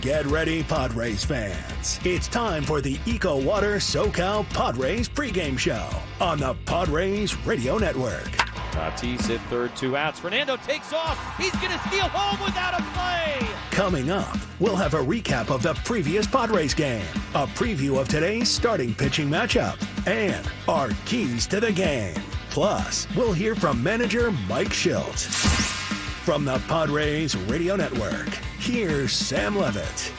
Get ready, Padres fans. It's time for the EcoWater SoCal Padres pregame show on the Padres Radio Network. Tatis hit third, 2 outs. Fernando takes off. He's going to steal home without a play. Coming up, we'll have a recap of the previous Padres game, a preview of today's starting pitching matchup, and our keys to the game. Plus, we'll hear from manager Mike Shildt. From the Padres Radio Network, here's Sam Levitt.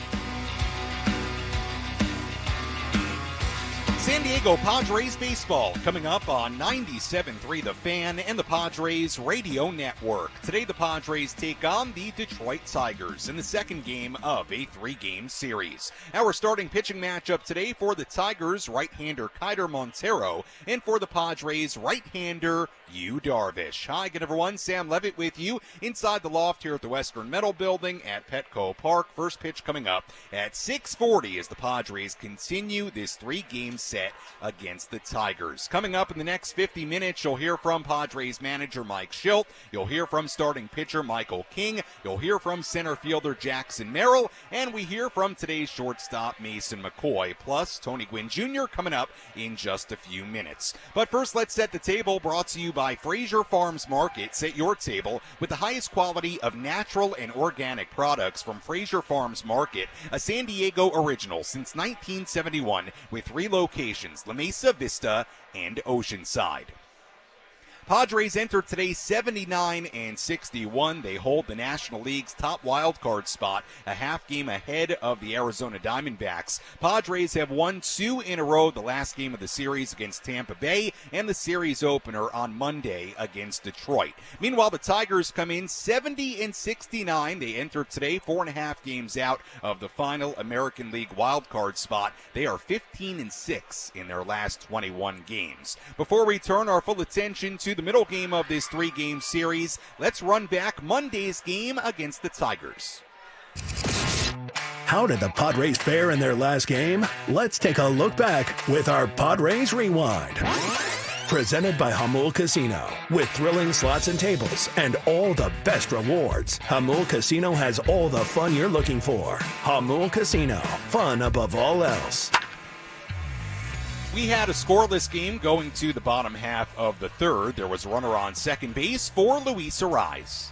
San Diego Padres baseball coming up on 97.3 The Fan and the Padres Radio Network. Today the Padres take on the Detroit Tigers in the second game of a 3-game series. Our starting pitching matchup today for the Tigers, right-hander Keider Montero, and for the Padres, right-hander Yu Darvish. Hi again, everyone. Sam Levitt with you inside the loft here at the Western Metal Building at Petco Park. First pitch coming up at 6:40 as the Padres continue this 3-game set against the Tigers. Coming up in the next 50 minutes, you'll hear from Padres manager Mike Shildt. You'll hear from starting pitcher Michael King. You'll hear from center fielder Jackson Merrill. And we hear from today's shortstop Mason McCoy. Plus, Tony Gwynn Jr. coming up in just a few minutes. But first, let's set the table, brought to you by Fraser Farms Market. Set your table with the highest quality of natural and organic products from Fraser Farms Market, a San Diego original since 1971 with 3 locations, La Mesa, Vista, and Oceanside. Padres enter today 79-61. They hold the National League's top wildcard spot, a half game ahead of the Arizona Diamondbacks. Padres have won 2 in a row, the last game of the series against Tampa Bay and the series opener on Monday against Detroit. Meanwhile, the Tigers come in 70-69. They enter today 4.5 games out of the final American League wildcard spot. They are 15-6 in their last 21 games. Before we turn our full attention to the middle game of this 3-game series, let's run back Monday's game against the Tigers. How did the Padres fare in their last game? Let's take a look back with our Padres Rewind. Presented by Hamul Casino. With thrilling slots and tables and all the best rewards, Hamul Casino has all the fun you're looking for. Hamul Casino. Fun above all else. We had a scoreless game going to the bottom half of the third. There was a runner on second base for Luis Arraez.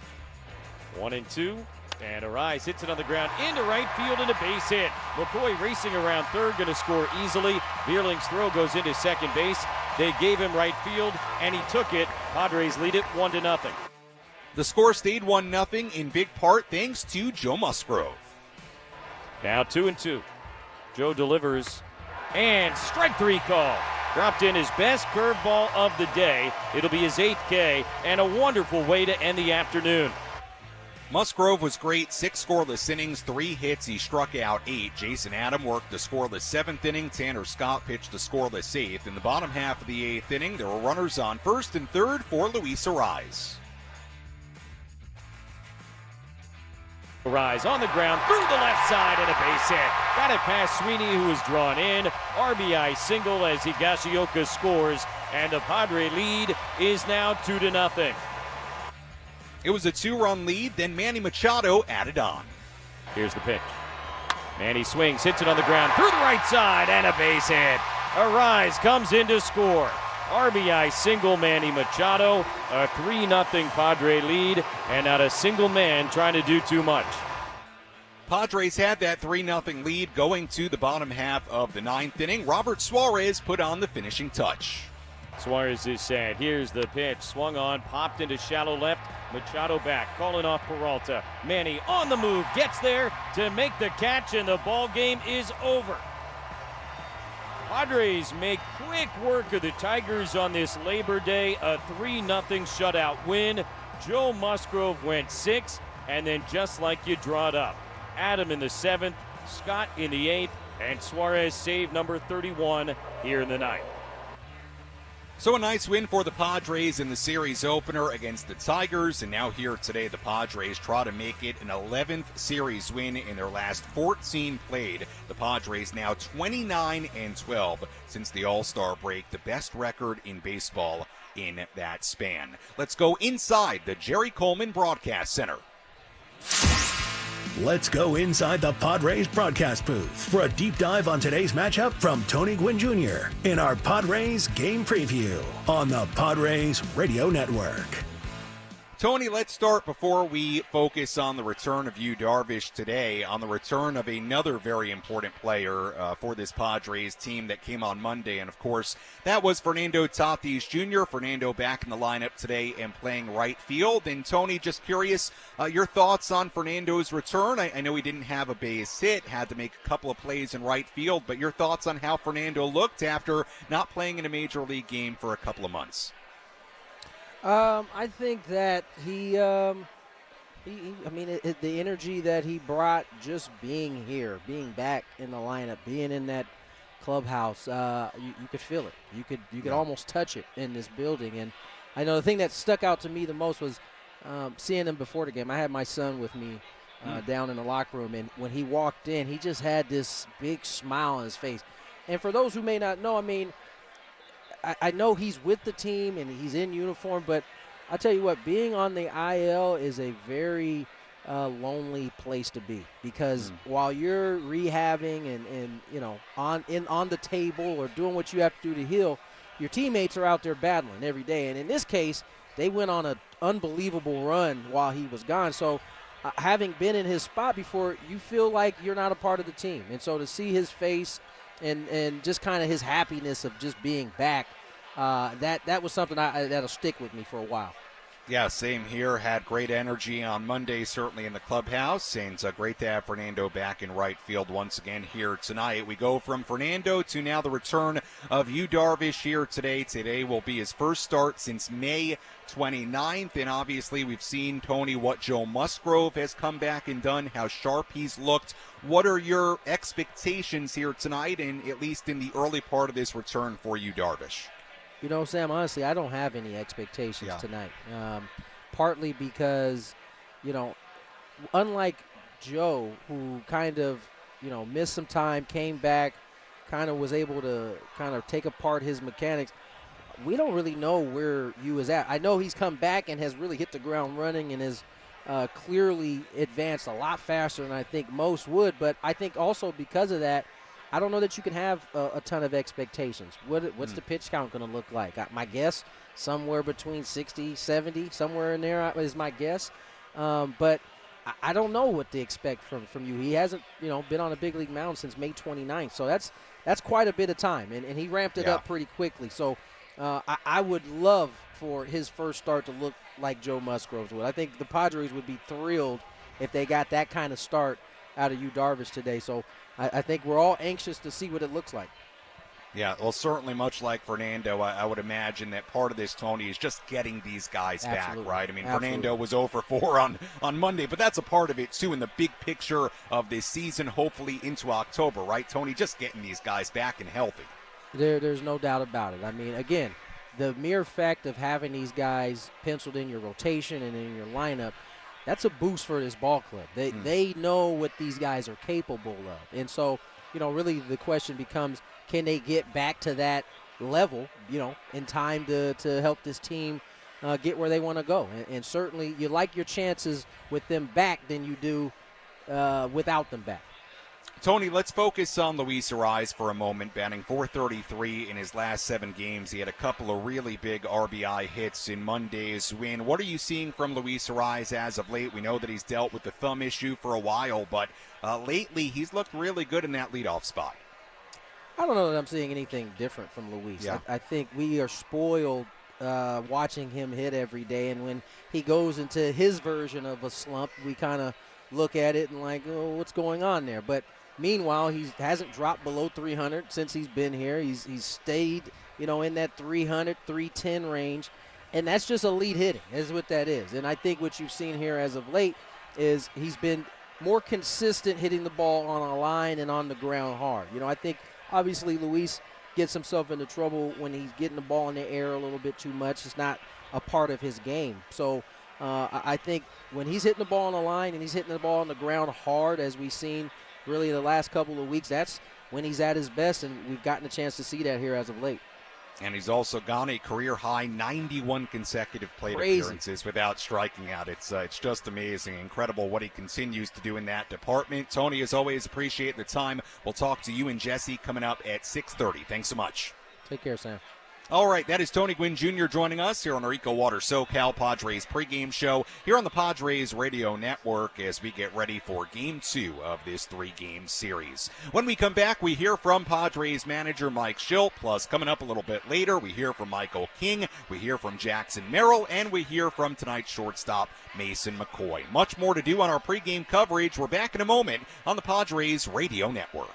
1-2, and Arraez hits it on the ground into right field and a base hit. McCoy racing around third, going to score easily. Bierling's throw goes into second base. They gave him right field, and he took it. Padres lead it 1-0. The score stayed 1-0 in big part thanks to Joe Musgrove. Now 2-2. Joe delivers. And strike 3 call. Dropped in his best curveball of the day. It'll be his 8th K, and a wonderful way to end the afternoon. Musgrove was great. 6 scoreless innings, 3 hits. He struck out 8. Jason Adam worked the scoreless 7th inning. Tanner Scott pitched the scoreless 8th. In the bottom half of the 8th inning, there were runners on first and third for Luis Arraez. Arraez on the ground through the left side and a base hit. Got it past Sweeney, who was drawn in. RBI single as Higashioka scores, and the Padre lead is now 2-0. It was a 2-run lead, then Manny Machado added on. Here's the pitch. Manny swings, hits it on the ground through the right side and a base hit. Arraez comes in to score. RBI single Manny Machado, a 3-0 Padre lead, and not a single man trying to do too much. Padres had that 3-0 lead going to the bottom half of the 9th inning. Robert Suarez put on the finishing touch. Suarez is sad. Here's the pitch. Swung on, popped into shallow left. Machado back, calling off Peralta. Manny on the move, gets there to make the catch, and the ball game is over. Padres make quick work of the Tigers on this Labor Day, a 3-0 shutout win. Joe Musgrove went 6, and then just like you draw it up, Adam in the 7th, Scott in the 8th, and Suarez saved number 31 here in the 9th. So a nice win for the Padres in the series opener against the Tigers, and now here today the Padres try to make it an 11th series win in their last 14 played. The Padres now 29-12 since the All-Star break, the best record in baseball in that span. Let's go inside the Jerry Coleman Broadcast Center. Let's go inside the Padres broadcast booth for a deep dive on today's matchup from Tony Gwynn Jr. in our Padres game preview on the Padres Radio Network. Tony, let's start before we focus on the return of Yu Darvish today, on the return of another very important player for this Padres team that came on Monday. And, of course, that was Fernando Tatis Jr. Fernando back in the lineup today and playing right field. And, Tony, just curious, your thoughts on Fernando's return. I know he didn't have a base hit, had to make a couple of plays in right field, but your thoughts on how Fernando looked after not playing in a major league game for a couple of months. I think that the energy that he brought just being here, being back in the lineup, being in that clubhouse, you could feel it. You could almost touch it in this building. And I know the thing that stuck out to me the most was seeing him before the game. I had my son with me down in the locker room, and when he walked in, he just had this big smile on his face. And for those who may not know, I know he's with the team and he's in uniform, but I'll tell you what, being on the IL is a very lonely place to be, because while you're rehabbing and on the table or doing what you have to do to heal, your teammates are out there battling every day. And in this case, they went on an unbelievable run while he was gone. So having been in his spot before, you feel like you're not a part of the team. And so to see his face and just kind of his happiness of just being back, that was something that'll stick with me for a while. Yeah, same here. Had great energy on Monday, certainly in the clubhouse, and great to have Fernando back in right field once again here tonight. We go from Fernando to now the return of Yu Darvish here today. Today will be his first start since May 29th, and obviously we've seen, Tony, what Joe Musgrove has come back and done, how sharp he's looked. What are your expectations here tonight, and at least in the early part of this return for Yu Darvish? Sam, honestly, I don't have any expectations tonight. Partly because, unlike Joe, who kind of, missed some time, came back, kind of was able to kind of take apart his mechanics, we don't really know where Yu is at. I know he's come back and has really hit the ground running and has clearly advanced a lot faster than I think most would, but I think also because of that, I don't know that you can have a ton of expectations. What's the pitch count going to look like? My guess, somewhere between 60, 70, somewhere in there is my guess. But I don't know what to expect from you. He hasn't, been on a big league mound since May 29th. So that's quite a bit of time, and he ramped it up pretty quickly. So I would love for his first start to look like Joe Musgrove's would. I think the Padres would be thrilled if they got that kind of start out of Yu Darvish today. So I think we're all anxious to see what it looks like. Yeah, well, certainly much like Fernando, I would imagine that part of this, Tony, is just getting these guys back, right? Fernando was 0 for 4 on Monday, but that's a part of it, too, in the big picture of this season, hopefully into October, right, Tony? Just getting these guys back and healthy. There's no doubt about it. Again, the mere fact of having these guys penciled in your rotation and in your lineup, that's a boost for this ball club. They know what these guys are capable of. And so, really the question becomes, can they get back to that level, in time to help this team get where they want to go? And certainly you like your chances with them back than you do without them back. Tony, let's focus on Luis Ariz for a moment, batting .433 in his last 7 games. He had a couple of really big RBI hits in Monday's win. What are you seeing from Luis Ariz as of late? We know that he's dealt with the thumb issue for a while, but lately he's looked really good in that leadoff spot. I don't know that I'm seeing anything different from Luis. Yeah. I think we are spoiled watching him hit every day, and when he goes into his version of a slump, we kind of look at it and like, oh, what's going on there? But meanwhile, he hasn't dropped below 300 since he's been here. He's stayed, in that 300, 310 range, and that's just elite hitting is what that is. And I think what you've seen here as of late is he's been more consistent hitting the ball on a line and on the ground hard. I think obviously Luis gets himself into trouble when he's getting the ball in the air a little bit too much. It's not a part of his game. So I think when he's hitting the ball on the line and he's hitting the ball on the ground hard, as we've seen really the last couple of weeks, that's when he's at his best, and we've gotten a chance to see that here as of late. And he's also gone a career-high 91 consecutive plate appearances without striking out. It's just amazing, incredible what he continues to do in that department. Tony, as always, appreciate the time. We'll talk to you and Jesse coming up at 6:30. Thanks so much. Take care, Sam. All right, that is Tony Gwynn Jr. joining us here on our EcoWater SoCal Padres pregame show here on the Padres Radio Network as we get ready for Game 2 of this 3-game series. When we come back, we hear from Padres manager Mike Shildt, plus coming up a little bit later, we hear from Michael King, we hear from Jackson Merrill, and we hear from tonight's shortstop, Mason McCoy. Much more to do on our pregame coverage. We're back in a moment on the Padres Radio Network.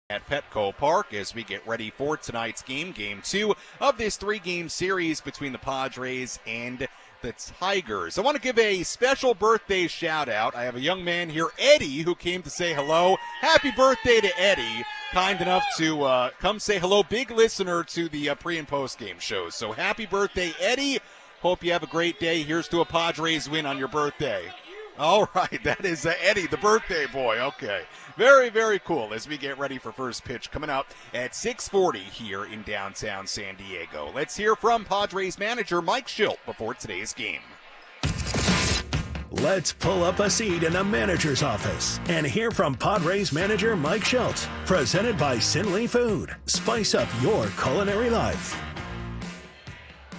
At Petco Park as we get ready for tonight's game, Game 2 of this 3-game series between the Padres and the Tigers. I want to give a special birthday shout out. I have a young man here, Eddie, who came to say hello. Happy birthday to Eddie. Kind enough to come say hello. Big listener to the pre and post game shows. So happy birthday, Eddie. Hope you have a great day. Here's to a Padres win on your birthday. All right, that is Eddie, the birthday boy. Okay, very, very cool as we get ready for first pitch coming up at 6:40 here in downtown San Diego. Let's hear from Padres manager Mike Shildt before today's game. Let's pull up a seat in the manager's office and hear from Padres manager Mike Shildt. Presented by Sinley Food. Spice up your culinary life.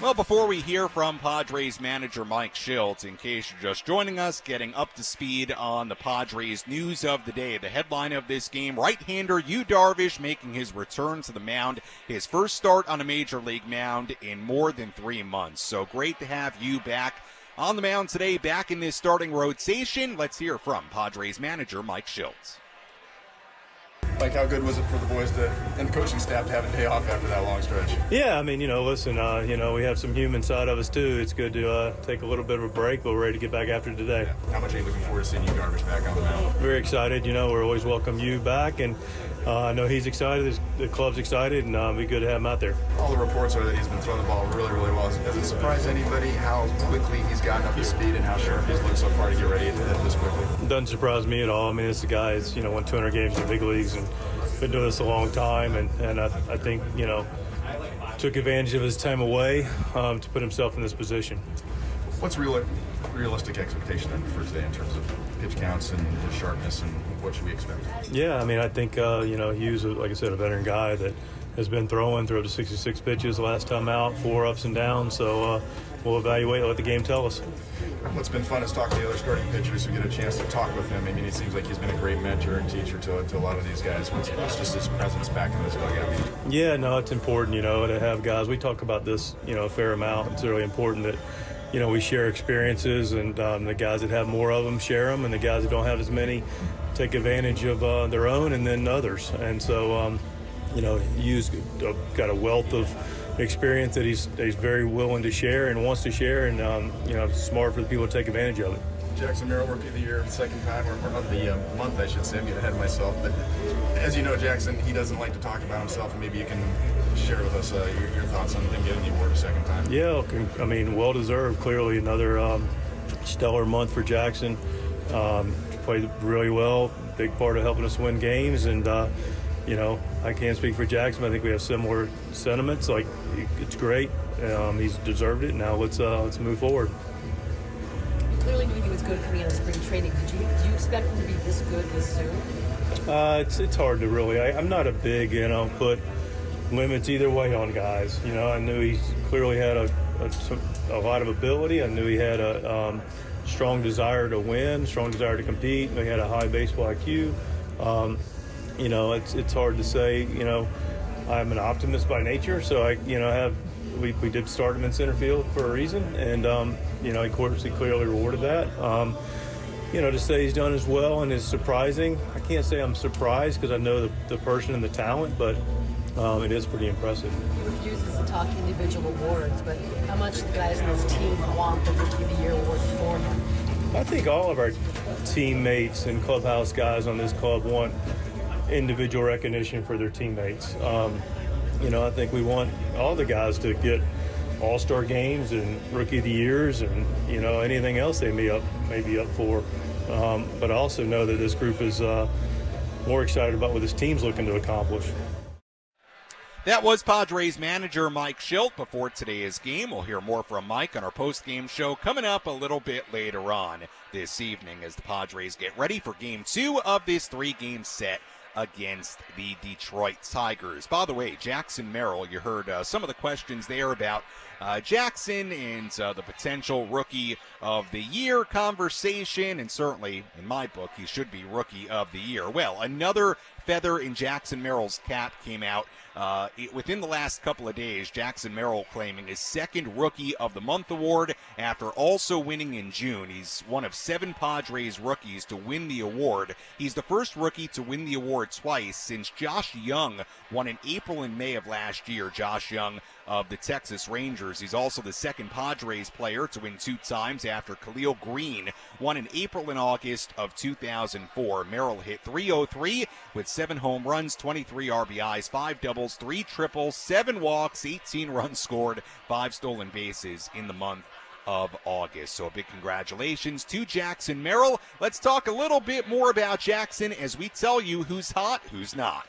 Well, before we hear from Padres manager Mike Shildt, in case you're just joining us, getting up to speed on the Padres news of the day. The headline of this game, right-hander Yu Darvish making his return to the mound, his first start on a major league mound in more than 3 months. So great to have you back on the mound today, back in this starting rotation. Let's hear from Padres manager Mike Shildt. Like, how good was it for the boys and the coaching staff to have a day off after that long stretch? Yeah, I mean, listen, we have some human side of us too. It's good to take a little bit of a break, but we're ready to get back after today. Yeah. How much are you looking forward to seeing you Garbage back on the mound? Very excited. We're always welcome you back, and I know he's excited. The club's excited, and it'll be good to have him out there. All the reports are that he's been throwing the ball really, really well. Does it surprise anybody how quickly he's gotten up to speed and how sharp he's looked so far to get ready to hit this quickly? Doesn't surprise me at all. I mean, this guy has, won 200 games in the big leagues and been doing this a long time, and I think, took advantage of his time away to put himself in this position. What's realistic expectation then for today in terms of pitch counts and his sharpness, and what should we expect? Yeah, I mean, I think, he's, like I said, a veteran guy that has been throw up to 66 pitches last time out, 4 ups and downs, so we'll evaluate and let the game tell us. What's been fun is talking to the other starting pitchers who get a chance to talk with him. I mean, it seems like he's been a great mentor and teacher to a lot of these guys. What's just his presence back in this dugout? Yeah, no, it's important, to have guys. We talk about this, a fair amount. It's really important that, we share experiences, and the guys that have more of them share them, and the guys that don't have as many take advantage of their own and then others. And so, Hugh's got a wealth of experience that he's very willing to share and wants to share, and it's smart for the people to take advantage of it. Jackson Merrill, Rookie of the Year, second time, or of the month, I should say. I'm getting ahead of myself. But as you know, Jackson, he doesn't like to talk about himself, and maybe you can share with us your thoughts on him getting the award a second time. Yeah, I mean, well-deserved. Clearly another stellar month for Jackson. Played really well, big part of helping us win games, and I can't speak for Jackson, but I think we have similar sentiments. Like, it's great. He's deserved it. Now let's move forward. You clearly knew he was good coming out of spring training. Did you expect him to be this good this soon? It's hard to really. I'm not a big, put limits either way on guys. I knew he clearly had a lot of ability. I knew he had a strong desire to win, strong desire to compete. He had a high baseball IQ. It's hard to say. I'm an optimist by nature, so we did start him in center field for a reason, and he clearly rewarded that. To say he's done as well and is surprising, I can't say I'm surprised because I know the person and the talent, but it is pretty impressive. He refuses to talk individual awards, but how much the guys in this team want the Rookie of the Year award for him? I think all of our teammates and clubhouse guys on this club want individual recognition for their teammates. I think we want all the guys to get all-star games and Rookie of the Years and, anything else they may be up for. But I also know that this group is more excited about what this team's looking to accomplish. That was Padres manager Mike Shildt before today's game. We'll hear more from Mike on our post-game show coming up a little bit later on this evening as the Padres get ready for Game 2 of this 3-game set against the Detroit Tigers. By the way, Jackson Merrill, you heard some of the questions there about Jackson and the potential Rookie of the Year conversation, and certainly, in my book, he should be Rookie of the Year. Well, another feather in Jackson Merrill's cap came out within the last couple of days. Jackson Merrill claiming his second Rookie of the Month award after also winning in June. He's one of 7 Padres rookies to win the award. He's the first rookie to win the award twice since Josh Young won in April and May of last year. Josh Young of the Texas Rangers. He's also the second Padres player to win 2 times after Khalil Green won in April and August of 2004. Merrill hit .303 with 7 home runs, 23 RBIs, 5 doubles, 3 triples, 7 walks, 18 runs scored, 5 stolen bases in the month of August. So a big congratulations to Jackson Merrill. Let's talk a little bit more about Jackson as we tell you who's hot, who's not.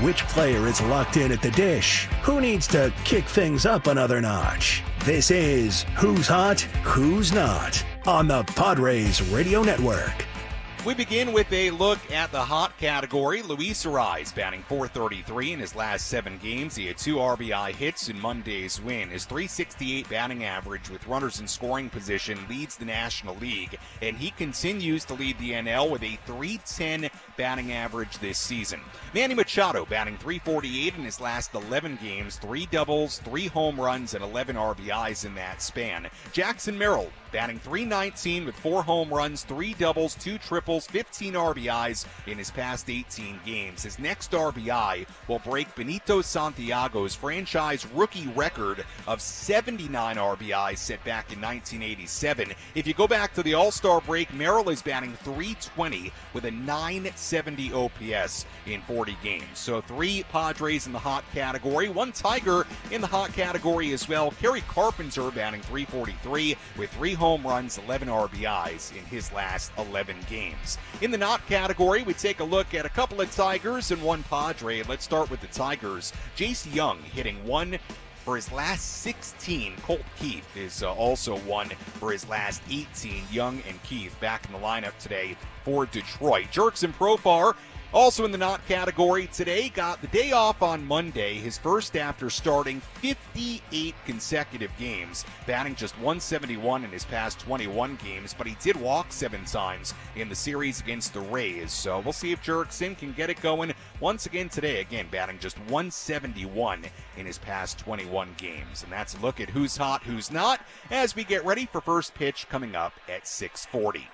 Which player is locked in at the dish? Who needs to kick things up another notch? This is Who's Hot, Who's Not on the Padres Radio Network. We begin with a look at the hot category. Luis Arraez batting .433 in his last 7 games. He had 2 RBI hits in Monday's win. His .368 batting average with runners in scoring position leads the National League, and he continues to lead the NL with a .310 batting average this season. Manny Machado batting .348 in his last 11 games, 3 doubles, 3 home runs, and 11 RBIs in that span. Jackson Merrill batting .319 with 4 home runs, 3 doubles, 2 triples, triples, 15 RBIs in his past 18 games. His next RBI will break Benito Santiago's franchise rookie record of 79 RBIs set back in 1987. If you go back to the All-Star break, Merrill is batting .320 with a .970 OPS in 40 games. So 3 Padres in the hot category, 1 Tiger in the hot category as well. Kerry Carpenter batting .343 with 3 home runs, 11 RBIs in his last 11 games. In the not category, we take a look at a couple of Tigers and 1 Padre. Let's start with the Tigers. Jace Young hitting 1 for his last 16. Colt Keith is also 1 for his last 18. Young and Keith back in the lineup today for Detroit. Jurickson Profar also in the not category today, got the day off on Monday, his first after starting 58 consecutive games, batting just .171 in his past 21 games, but he did walk 7 times in the series against the Rays. So we'll see if Jurickson can get it going once again today, again batting just .171 in his past 21 games. And that's a look at who's hot, who's not, as we get ready for first pitch coming up at 6:40.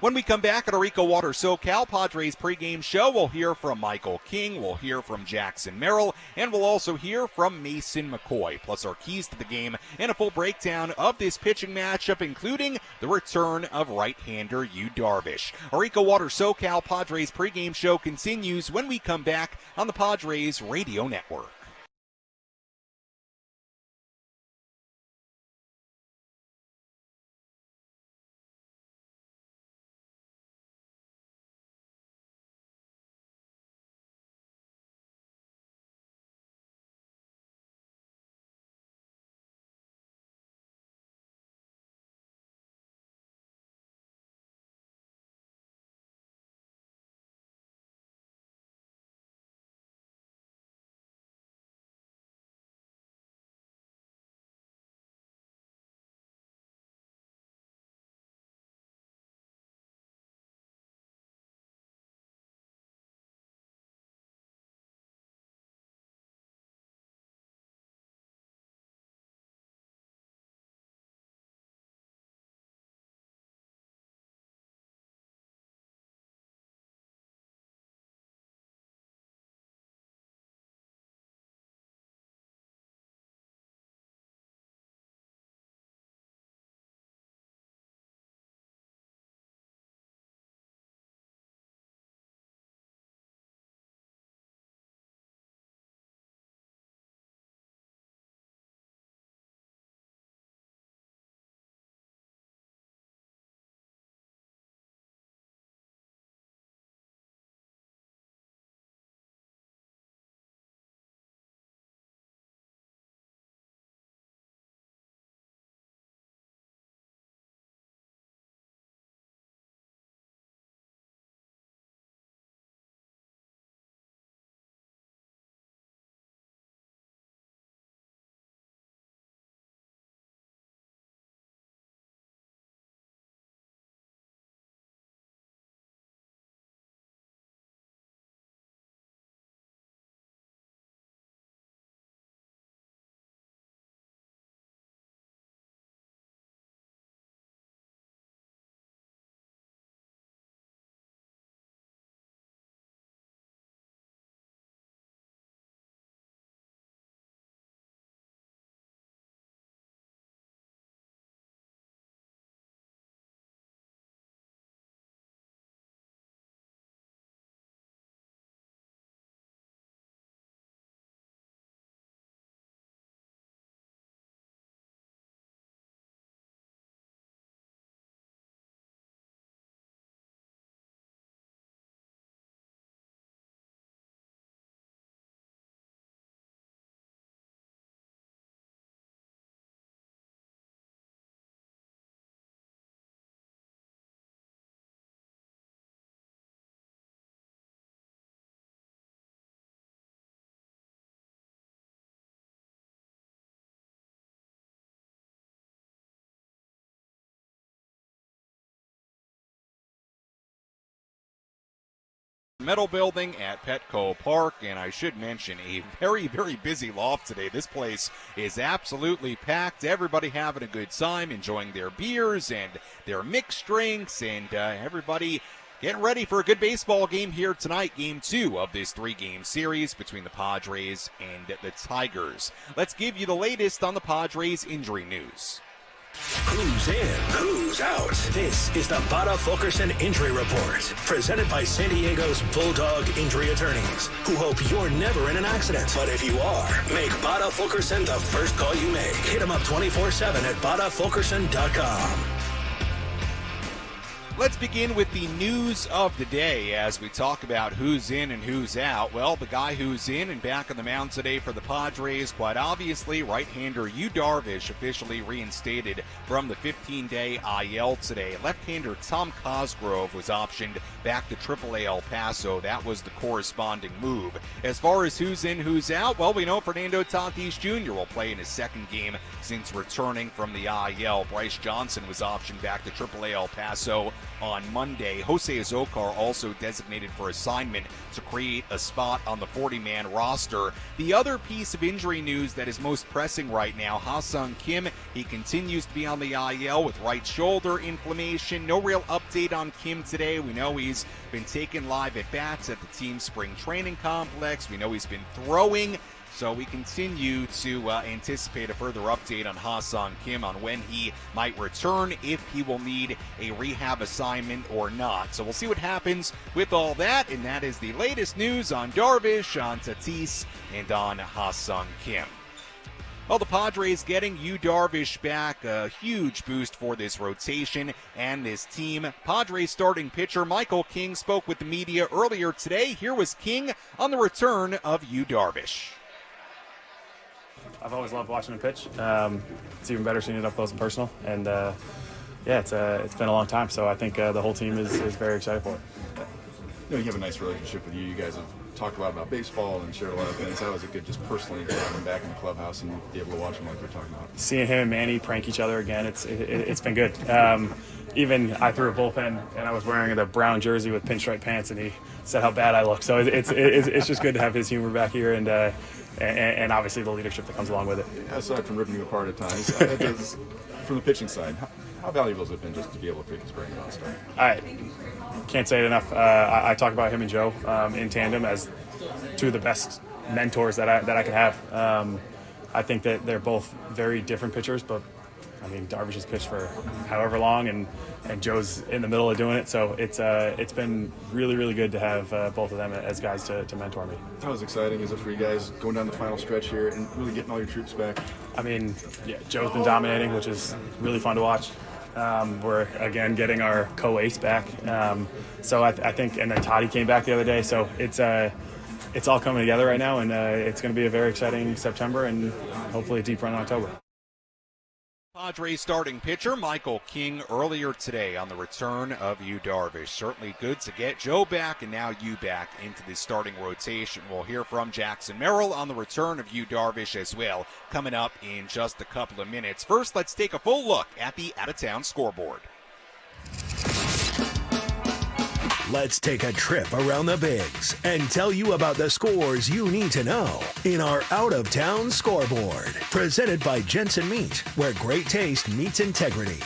When we come back at our EcoWater SoCal Padres pregame show, we'll hear from Michael King, we'll hear from Jackson Merrill, and we'll also hear from Mason McCoy, plus our keys to the game and a full breakdown of this pitching matchup, including the return of right-hander Yu Darvish. Our EcoWater SoCal Padres pregame show continues when we come back on the Padres Radio Network. Metal Building at Petco Park. And I should mention a very, very busy loft today. This place is absolutely packed. Everybody having a good time, enjoying their beers and their mixed drinks, and everybody getting ready for a good baseball game here tonight, Game 2 of this 3-game series between the Padres and the Tigers. Let's give you the latest on the Padres injury news. Who's in, who's out? This is the Bada Fulkerson Injury Report, presented by San Diego's Bulldog Injury Attorneys, who hope you're never in an accident. But if you are, make Bada Fulkerson the first call you make. Hit them up 24/7 at badafulkerson.com. Let's begin with the news of the day as we talk about who's in and who's out. Well, the guy who's in and back on the mound today for the Padres, quite obviously, right-hander Yu Darvish officially reinstated from the 15-day IL today. Left-hander Tom Cosgrove was optioned back to AAA El Paso. That was the corresponding move. As far as who's in, who's out, well, we know Fernando Tatis Jr. will play in his second game since returning from the IL. Bryce Johnson was optioned back to AAA El Paso on Monday. Jose Azocar also designated for assignment to create a spot on the 40-man roster. The other piece of injury news that is most pressing right now, Ha-Seong Kim, he continues to be on the IL with right shoulder inflammation. No real update on Kim today. We know he's been taking live at-bats at the team's spring training complex. We know he's been throwing. So we continue to anticipate a further update on Ha-Seong Kim on when he might return, if he will need a rehab assignment or not. So we'll see what happens with all that, and that is the latest news on Darvish, on Tatis, and on Ha-Seong Kim. Well, the Padres getting Yu Darvish back, a huge boost for this rotation and this team. Padres starting pitcher Michael King spoke with the media earlier today. Here was King on the return of Yu Darvish. I've always loved watching him pitch. It's even better seeing it up close and personal. And it's been a long time, so I think the whole team is very excited for it. You have a nice relationship with you. You guys have talked a lot about baseball and shared a lot of things. How was it good just personally to have him back in the clubhouse and be able to watch him like we're talking about? Seeing him and Manny prank each other again, it's been good. Even I threw a bullpen and I was wearing the brown jersey with pinstripe pants, and he said how bad I look. So it's just good to have his humor back here, and obviously the leadership that comes along with it. Aside from ripping you apart at times, from the pitching side, how valuable has it been just to be able to pick his brain about stuff? I can't say it enough. I talk about him and Joe in tandem as two of the best mentors that I could have. I think that they're both very different pitchers, but I mean, Darvish has pitched for however long, and Joe's in the middle of doing it. So it's been really, really good to have both of them as guys to mentor me. How exciting is it for you guys going down the final stretch here and really getting all your troops back? I mean, yeah, Joe's been dominating, which is really fun to watch. We're, again, getting our co-ace back. So I think, and then Toddy came back the other day. So it's all coming together right now, and it's going to be a very exciting September and hopefully a deep run in October. Padres starting pitcher Michael King earlier today on the return of Yu Darvish. Certainly good to get Joe back and now Yu back into the starting rotation. We'll hear from Jackson Merrill on the return of Yu Darvish as well, coming up in just a couple of minutes. First, let's take a full look at the out-of-town scoreboard. Let's take a trip around the Bigs and tell you about the scores you need to know in our out-of-town scoreboard. Presented by Jensen Meat, where great taste meets integrity.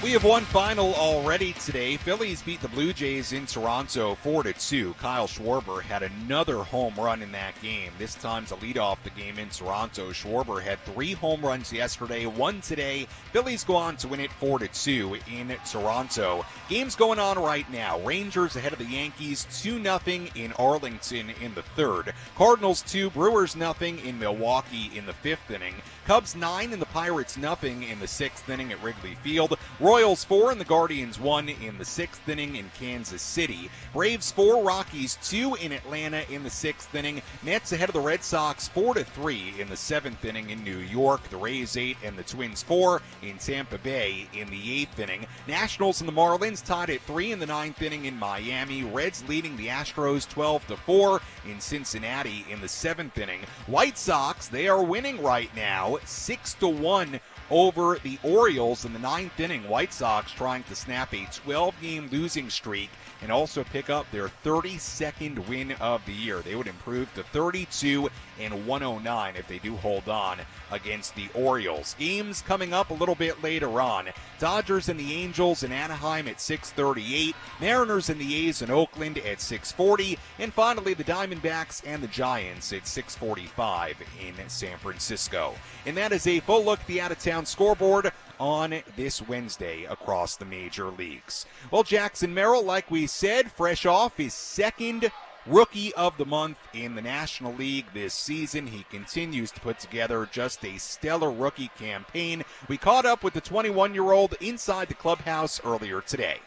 We have one final already today. Phillies beat the Blue Jays in Toronto 4-2. Kyle Schwarber had another home run in that game. This time to lead off the game in Toronto. Schwarber had 3 home runs yesterday, 1 today. Phillies go on to win it 4-2 in Toronto. Games going on right now. Rangers ahead of the Yankees 2-0 in Arlington in the 3rd. Cardinals 2, Brewers 0 in Milwaukee in the 5th inning. Cubs 9 and the Pirates 0 in the 6th inning at Wrigley Field. Royals 4 and the Guardians 1 in the 6th inning in Kansas City. Braves 4, Rockies 2 in Atlanta in the 6th inning. Mets ahead of the Red Sox 4-3 in the 7th inning in New York. The Rays 8 and the Twins 4 in Tampa Bay in the 8th inning. Nationals and the Marlins tied at 3 in the 9th inning in Miami. Reds leading the Astros 12-4 in Cincinnati in the 7th inning. White Sox, they are winning right now 6-1 over the Orioles in the 9th inning. White Sox trying to snap a 12-game losing streak and also pick up their 32nd win of the year. They would improve to 32-109 if they do hold on against the Orioles. Games coming up a little bit later on. Dodgers and the Angels in Anaheim at 6:38. Mariners and the A's in Oakland at 6:40. And finally, the Diamondbacks and the Giants at 6:45 in San Francisco. And that is a full look at the out-of-town scoreboard on this Wednesday across the major leagues. Well, Jackson Merrill, like we said, fresh off his second Rookie of the Month in the National League this season. He continues to put together just a stellar rookie campaign. We caught up with the 21-year-old inside the clubhouse earlier today.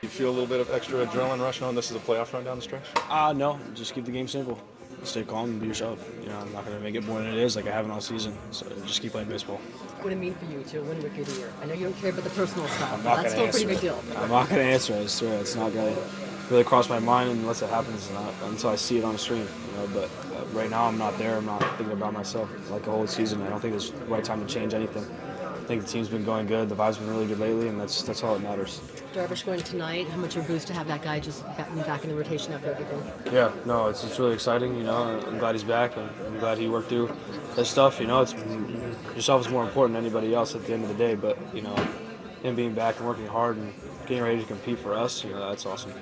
You feel a little bit of extra adrenaline rush on this is a playoff run down the stretch? No. Just keep the game simple. Stay calm and be yourself. I'm not going to make it more than it is like I haven't all season. So just keep playing baseball. What would it mean for you to win Rookie of the Year? I know you don't care about the personal stuff, I'm but not that's going still to a pretty answer big deal. I'm not going to answer. I swear it's not really crossed my mind unless it happens, until I see it on the screen. But right now I'm not there. I'm not thinking about myself like the whole season. I don't think it's the right time to change anything. I think the team's been going good. The vibe's been really good lately, and that's all that matters. Darvish going tonight. How much of a boost to have that guy just back in the rotation after everything? Yeah, no, it's really exciting. I'm glad he's back, and I'm glad he worked through this stuff. It's yourself is more important than anybody else at the end of the day. But him being back and working hard and getting ready to compete for us, that's awesome.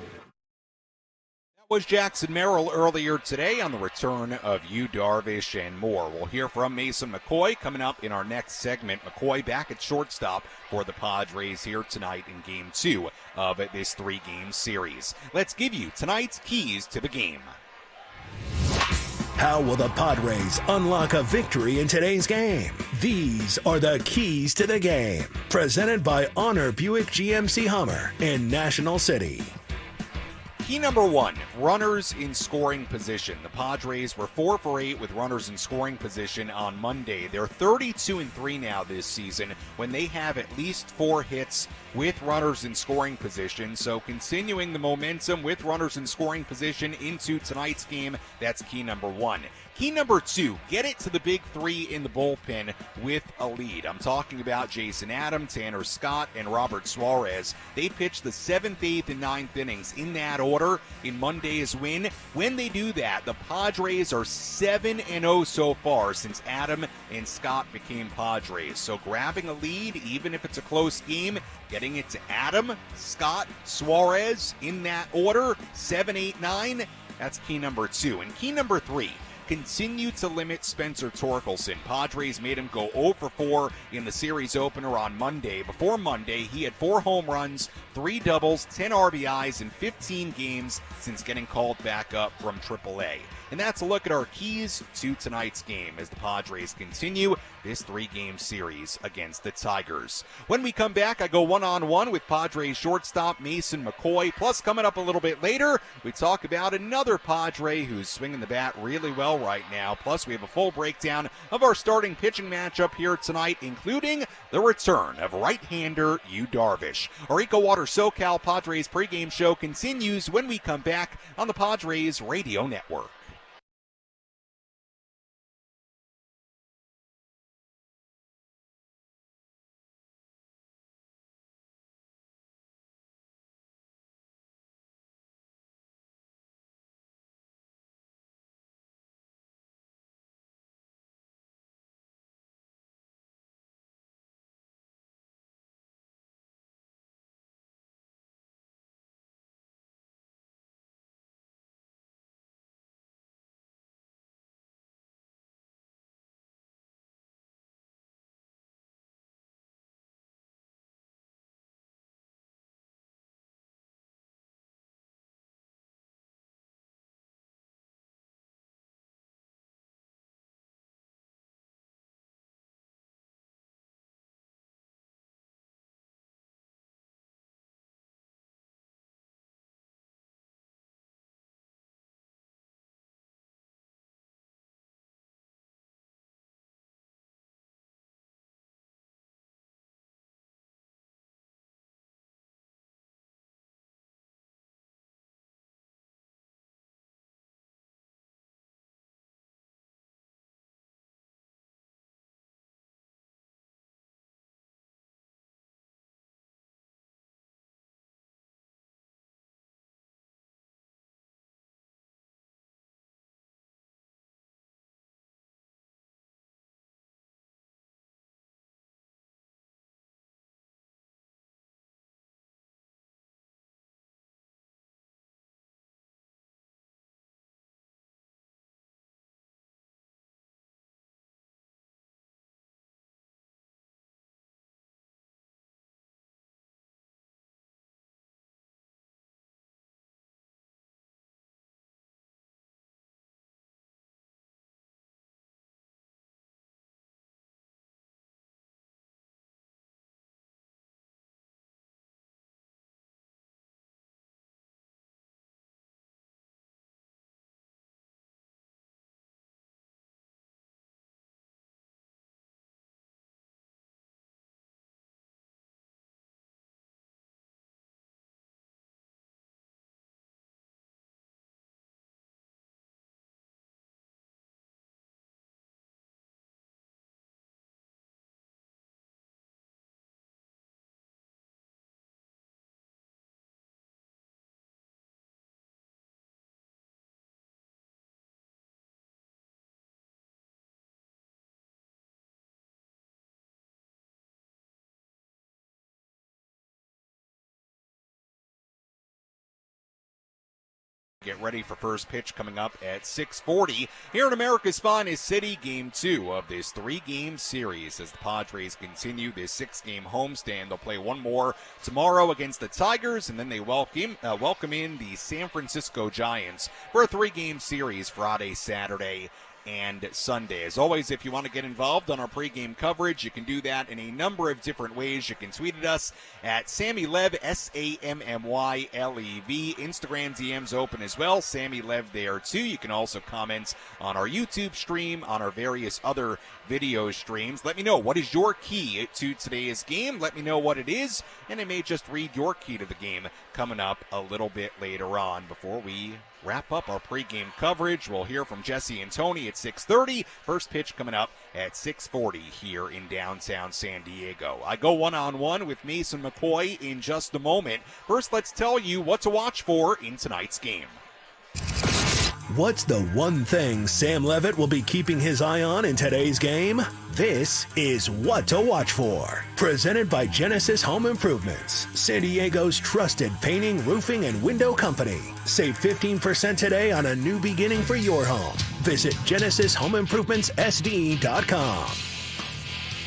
Was Jackson Merrill earlier today on the return of Yu Darvish and more. We'll hear from Mason McCoy coming up in our next segment. McCoy back at shortstop for the Padres here tonight in Game 2 of this 3-game series. Let's give you tonight's keys to the game. How will the Padres unlock a victory in today's game? These are the keys to the game. Presented by Honor Buick GMC Hummer in National City. Key number 1, runners in scoring position. The Padres were 4 for 8 with runners in scoring position on Monday. They're 32-3 now this season when they have at least 4 hits with runners in scoring position. So continuing the momentum with runners in scoring position into tonight's game, that's key number 1. Key number 2, get it to the big 3 in the bullpen with a lead. I'm talking about Jason Adam, Tanner Scott, and Robert Suarez. They pitched the 7th, 8th, and 9th innings in that order in Monday's win. When they do that, the Padres are 7-0 so far since Adam and Scott became Padres. So grabbing a lead, even if it's a close game, getting it to Adam, Scott, Suarez in that order, 7, 8, 9, that's key number 2. And key number 3, continue to limit Spencer Torkelson. Padres made him go 0 for 4 in the series opener on Monday. Before Monday, he had 4 home runs, 3 doubles, 10 RBIs in 15 games since getting called back up from AAA. And that's a look at our keys to tonight's game as the Padres continue this 3-game series against the Tigers. When we come back, I go one-on-one with Padres shortstop Mason McCoy. Plus, coming up a little bit later, we talk about another Padre who's swinging the bat really well right now. Plus, we have a full breakdown of our starting pitching matchup here tonight, including the return of right-hander Yu Darvish. Our EcoWater SoCal Padres pregame show continues when we come back on the Padres Radio Network. Get ready for first pitch coming up at 6:40 here in America's finest city. Game 2 of this 3-game series as the Padres continue this 6-game homestand. They'll play one more tomorrow against the Tigers, and then they welcome in the San Francisco Giants for a 3-game series Friday, Saturday, and Sunday. As always, if you want to get involved on our pregame coverage, you can do that in a number of different ways. You can tweet at us at Sammy Lev, SammyLev. Instagram DM's open as well. Sammy Lev there too. You can also comment on our YouTube stream, on our various other video streams. Let me know, what is your key to today's game? Let me know what it is, and I may just read your key to the game coming up a little bit later on. Before we wrap up our pregame coverage, we'll hear from Jesse and Tony at 6:30. First pitch coming up at 6:40 here in downtown San Diego. I go one-on-one with Mason McCoy in just a moment. First, let's tell you what to watch for in tonight's game. What's the one thing Sam Levitt will be keeping his eye on in today's game? This is What to Watch For. Presented by Genesis Home Improvements, San Diego's trusted painting, roofing, and window company. Save 15% today on a new beginning for your home. Visit GenesisHomeImprovementsSD.com.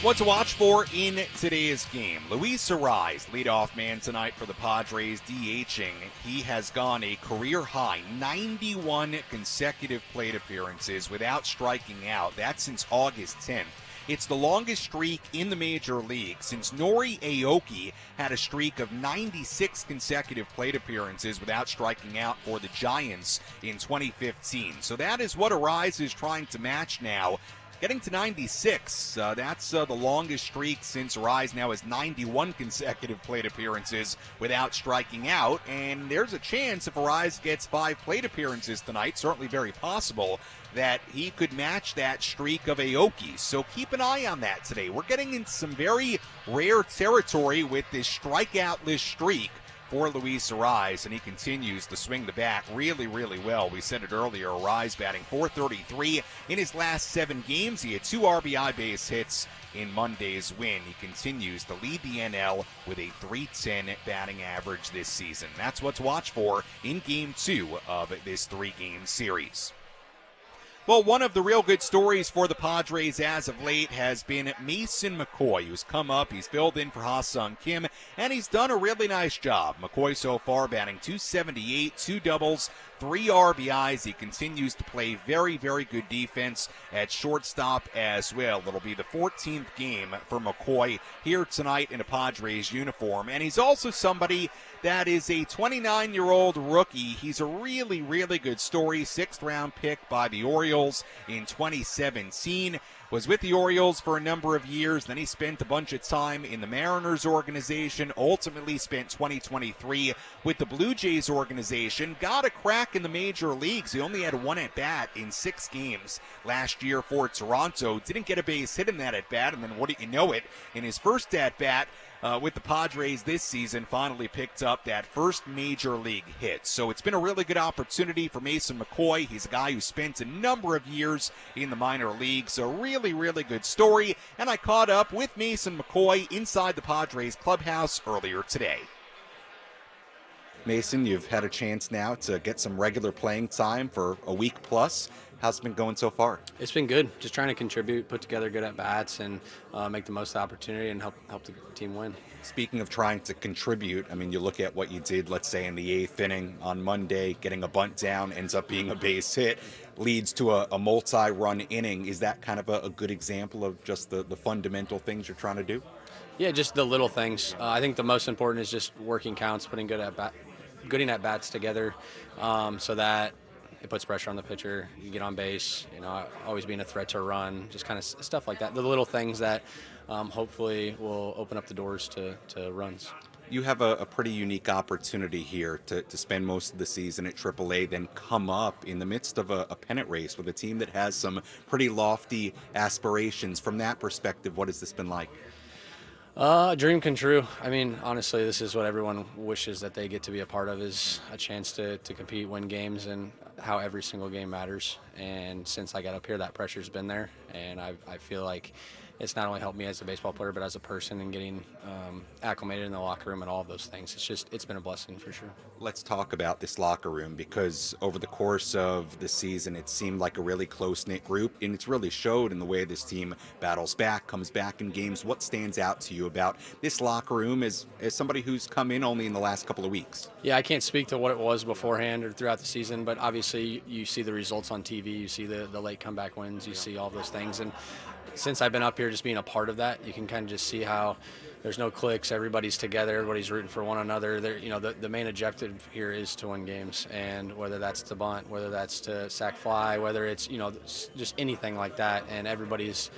What to watch for in today's game. Luis Arraez, leadoff man tonight for the Padres, DHing. He has gone a career-high 91 consecutive plate appearances without striking out. That's since August 10th. It's the longest streak in the major league since Nori Aoki had a streak of 96 consecutive plate appearances without striking out for the Giants in 2015. So that is what Arraez is trying to match now. Getting to 96, that's the longest streak since Arraez now has 91 consecutive plate appearances without striking out. And there's a chance if Arraez gets 5 plate appearances tonight, certainly very possible, that he could match that streak of Aoki. So keep an eye on that today. We're getting into some very rare territory with this strikeoutless streak for Luis Arraez, and he continues to swing the bat really, really well. We said it earlier, Arraez batting .433 in his last 7 games. He had 2 RBI base hits in Monday's win. He continues to lead the NL with a .310 batting average this season. That's what to watch for in Game 2 of this 3-game series. Well, one of the real good stories for the Padres as of late has been Mason McCoy, who's come up. He's filled in for Ha-Sung Kim, and he's done a really nice job. McCoy so far batting .278, 2 doubles, 3 RBIs. He continues to play very, very good defense at shortstop as well. It'll be the 14th game for McCoy here tonight in a Padres uniform. And he's also somebody that is a 29-year-old rookie. He's a really, really good story. 6th-round pick by the Orioles in 2017. Was with the Orioles for a number of years. Then he spent a bunch of time in the Mariners organization. Ultimately spent 2023 with the Blue Jays organization. Got a crack in the major leagues. He only had 1 at-bat in 6 games last year for Toronto. Didn't get a base hit in that at-bat. And then wouldn't you know it, in his first at-bat with the Padres this season, finally picked up that first major league hit. So it's been a really good opportunity for Mason McCoy. He's a guy who spent a number of years in the minor leagues. So really, really good story. And I caught up with Mason McCoy inside the Padres clubhouse earlier today. Mason, you've had a chance now to get some regular playing time for a week plus. How's it been going so far? It's been good. Just trying to contribute, put together good at-bats, and make the most of the opportunity and help the team win. Speaking of trying to contribute, I mean, you look at what you did, let's say, in the 8th inning on Monday, getting a bunt down, ends up being a base hit, leads to a multi-run inning. Is that kind of a good example of just the fundamental things you're trying to do? Yeah, just the little things. I think the most important is just working counts, putting good at-bats together so that it puts pressure on the pitcher. You get on base, always being a threat to a run, just kind of stuff like that. The little things that hopefully will open up the doors to runs. You have a pretty unique opportunity here to spend most of the season at AAA, then come up in the midst of a pennant race with a team that has some pretty lofty aspirations. From that perspective, what has this been like? A dream come true. I mean, honestly, this is what everyone wishes that they get to be a part of, is a chance to compete, win games, and how every single game matters. And since I got up here, that pressure's been there, and I feel like it's not only helped me as a baseball player, but as a person and getting acclimated in the locker room and all of those things. It's been a blessing for sure. Let's talk about this locker room, because over the course of the season, it seemed like a really close-knit group, and it's really showed in the way this team battles back, comes back in games. What stands out to you about this locker room as somebody who's come in only in the last couple of weeks? Yeah, I can't speak to what it was beforehand or throughout the season, but obviously you see the results on TV, you see the late comeback wins, you see all those things. And since I've been up here just being a part of that, you can kind of just see how there's no cliques, everybody's together, everybody's rooting for one another. The main objective here is to win games, and whether that's to bunt, whether that's to sac fly, whether it's just anything like that, and everybody's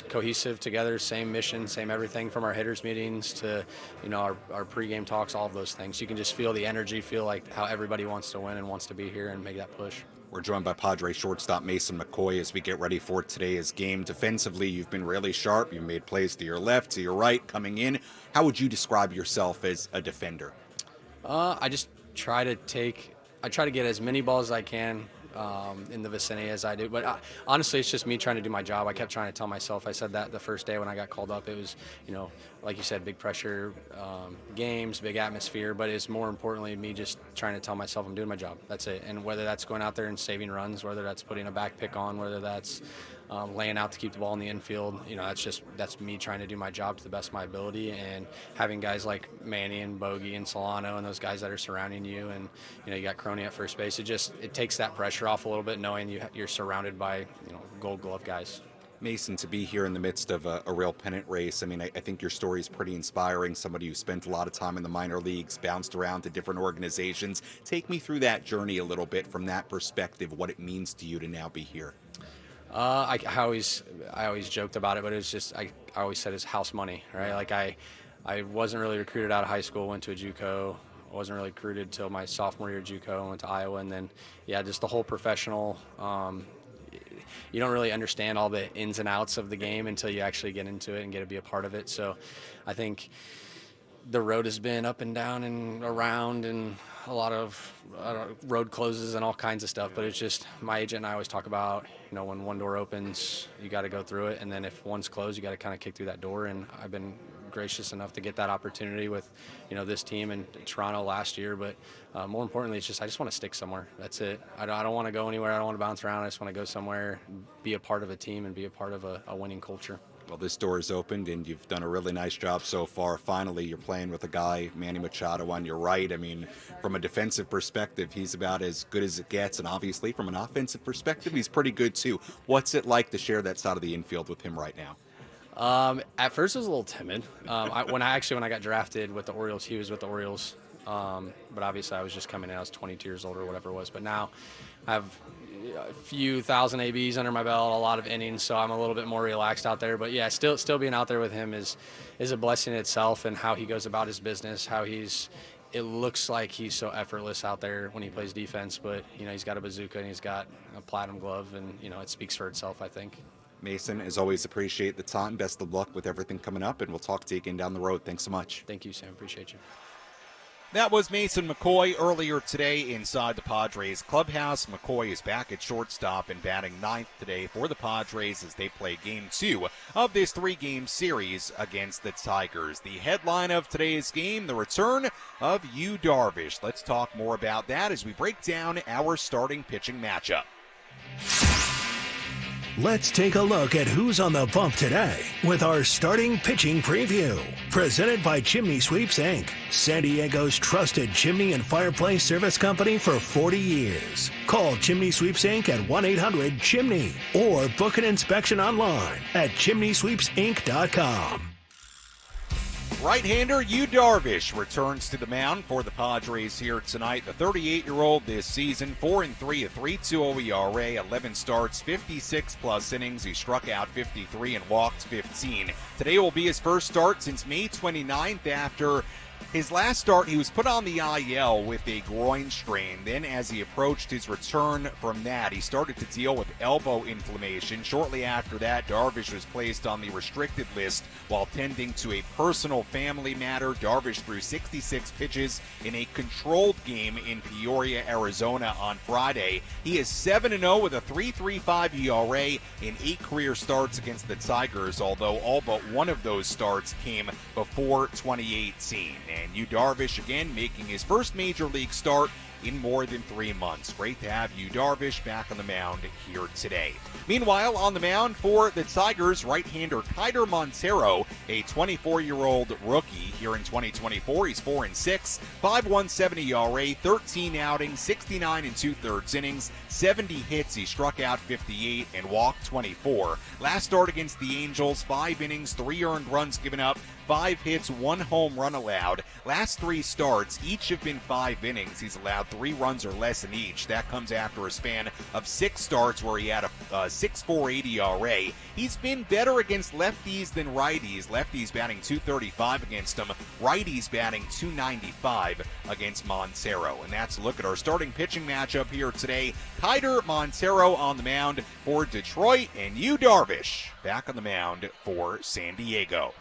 cohesive together, same mission, same everything, from our hitters meetings to our pregame talks, all of those things. You can just feel the energy, feel like how everybody wants to win and wants to be here and make that push. We're joined by Padres shortstop Mason McCoy as we get ready for today's game. Defensively, you've been really sharp. You've made plays to your left, to your right, coming in. How would you describe yourself as a defender? I just try to get as many balls as I can in the vicinity as I do. But honestly, it's just me trying to do my job. I kept trying to tell myself, I said that the first day when I got called up, it was, like you said, big pressure games, big atmosphere, but it's more importantly me just trying to tell myself I'm doing my job. That's it. And whether that's going out there and saving runs, whether that's putting a back pick on, whether that's laying out to keep the ball in the infield, that's me trying to do my job to the best of my ability, and having guys like Manny and Bogey and Solano and those guys that are surrounding you, and you got Crony at first base. It takes that pressure off a little bit, knowing you're surrounded by Gold Glove guys. Mason, to be here in the midst of a real pennant race, I think your story is pretty inspiring. Somebody who spent a lot of time in the minor leagues, bounced around to different organizations. Take me through that journey a little bit from that perspective, what it means to you to now be here. I always joked about it, but it was just I always said it's house money, right? Like I wasn't really recruited out of high school, went to a JUCO. I wasn't really recruited till my sophomore year at JUCO, went to Iowa, and then just the whole professional. You don't really understand all the ins and outs of the game until you actually get into it and get to be a part of it. So I think the road has been up and down and around, and a lot of road closes and all kinds of stuff. But it's just, my agent and I always talk about, when one door opens, you got to go through it. And then if one's closed, you got to kind of kick through that door. And I've been gracious enough to get that opportunity with, this team in Toronto last year. But more importantly, it's just, I just want to stick somewhere. That's it. I don't want to go anywhere. I don't want to bounce around. I just want to go somewhere, be a part of a team, and be a part of a winning culture. Well, this door is opened, and you've done a really nice job so far. Finally, you're playing with a guy, Manny Machado, on your right. From a defensive perspective, he's about as good as it gets, and obviously from an offensive perspective, he's pretty good too. What's it like to share that side of the infield with him right now? At first, I was a little timid. When I got drafted with the Orioles, he was with the Orioles. But obviously, I was just coming in. I was 22 years old or whatever it was. But now I have a few thousand ABs under my belt, a lot of innings, so I'm a little bit more relaxed out there. But yeah, still being out there with him is a blessing in itself, and how he goes about his business, how it looks like he's so effortless out there when he plays defense, but he's got a bazooka and he's got a platinum glove, and it speaks for itself, I think. Mason, as always, appreciate the time. Best of luck with everything coming up, and we'll talk to you again down the road. Thanks so much. Thank you, Sam. Appreciate you. That was Mason McCoy earlier today inside the Padres clubhouse. McCoy is back at shortstop and batting ninth today for the Padres as they play Game 2 of this 3-game series against the Tigers. The headline of today's game, the return of Yu Darvish. Let's talk more about that as we break down our starting pitching matchup. Let's take a look at who's on the bump today with our starting pitching preview. Presented by Chimney Sweeps, Inc., San Diego's trusted chimney and fireplace service company for 40 years. Call Chimney Sweeps, Inc. at 1-800-CHIMNEY or book an inspection online at chimneysweepsinc.com. Right-hander Yu Darvish returns to the mound for the Padres here tonight. The 38-year-old this season, 4-3, a 3.20 ERA, 11 starts, 56-plus innings. He struck out 53 and walked 15. Today will be his first start since May 29th after His last start, he was put on the IL with a groin strain. Then as he approached his return from that, he started to deal with elbow inflammation. Shortly after that, Darvish was placed on the restricted list while tending to a personal family matter. Darvish threw 66 pitches in a controlled game in Peoria, Arizona on Friday. He is 7-0 with a 3.35 ERA in 8 career starts against the Tigers, although all but one of those starts came before 2018. And Yu Darvish again making his first major league start in more than 3 months. Great to have Yu Darvish back on the mound here today. Meanwhile, on the mound for the Tigers, right-hander Keider Montero, a 24-year-old rookie here in 2024. He's 4-6, 5.17 ERA, 13 outings, 69 2/3 innings, 70 hits. He struck out 58 and walked 24. Last start against the Angels, 5 innings, 3 earned runs given up, 5 hits, 1 home run allowed. Last 3 starts, each have been 5 innings. He's allowed 3 runs or less in each. That comes after a span of 6 starts where he had a 6.48 ERA. He's been better against lefties than righties. Lefties batting .235 against him. Righties batting .295 against Montero. And that's a look at our starting pitching matchup here today. Keider Montero on the mound for Detroit, and Yu Darvish back on the mound for San Diego.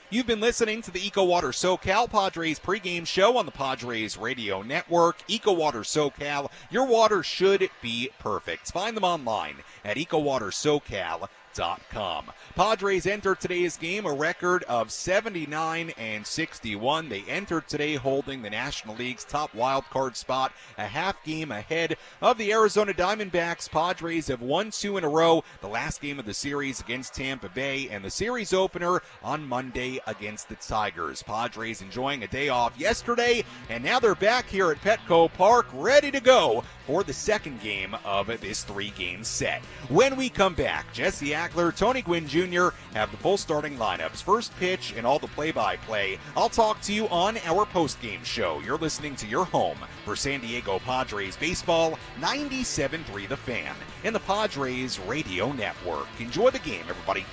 You've been listening to the EcoWater SoCal Padres pregame show on the Padres Radio Network. EcoWater SoCal, your water should be perfect. Find them online at EcoWaterSoCal.com. Padres entered today's game a record of 79-61. They entered today holding the National League's top wildcard spot, a half game ahead of the Arizona Diamondbacks. Padres have won 2 in a row, the last game of the series against Tampa Bay, and the series opener on Monday against the Tigers. Padres enjoying a day off yesterday, and now they're back here at Petco Park, ready to go for the second game of this 3-game set. When we come back, Jesse Ackler, Tony Gwynn Jr. have the full starting lineups, first pitch, and all the play-by-play. I'll talk to you on our post-game show. You're listening to your home for San Diego Padres baseball, 97.3 The Fan, and the Padres Radio Network. Enjoy the game, everybody.